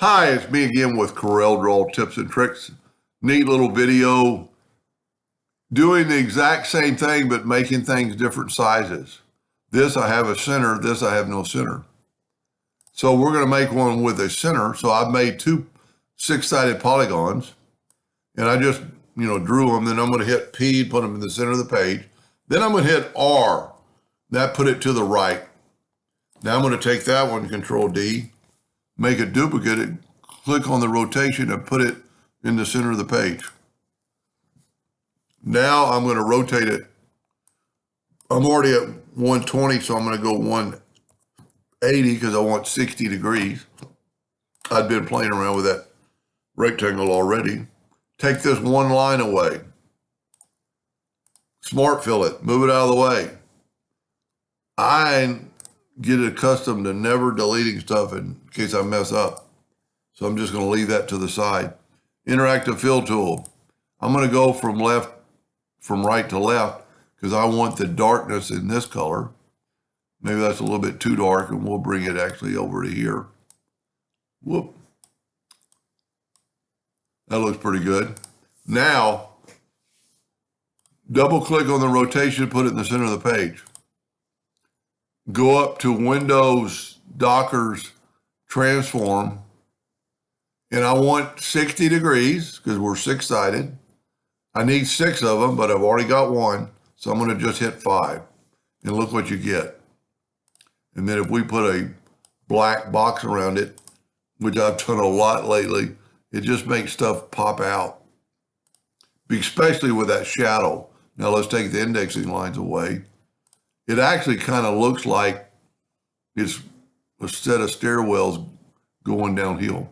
Hi, it's me again with CorelDraw tips and tricks. Neat little video doing the exact same thing but making things different sizes. This I have a center, this I have no center. So we're going to make one with a center. So I've made two six-sided polygons and I just drew them. Then I'm going to hit P, put them in the center of the page. Then I'm going to hit R. That put it to the right. Now I'm going to take that one, Control D, make a duplicate, and click on the rotation and put it in the center of the page. Now I'm going to rotate it. I'm already at 120, so I'm going to go 180 because I want 60 degrees. I've been playing around with that rectangle already. Take this one line away. Smart fill it, move it out of the way. I get accustomed to never deleting stuff in case I mess up. So I'm just going to leave that to the side. Interactive fill tool. I'm going to go from right to left because I want the darkness in this color. Maybe that's a little bit too dark and we'll bring it actually over to here. Whoop. That looks pretty good. Now, double click on the rotation, put it in the center of the page. Go up to Windows, Dockers, Transform, and I want 60 degrees because we're six-sided. I need 6 of them, but I've already got one, so I'm going to just hit 5, and look what you get. And then if we put a black box around it, which I've done a lot lately, it just makes stuff pop out, especially with that shadow. Now let's take the indexing lines away. It actually kind of looks like it's a set of stairwells going downhill.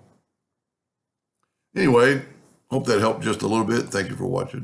Anyway, hope that helped just a little bit. Thank you for watching.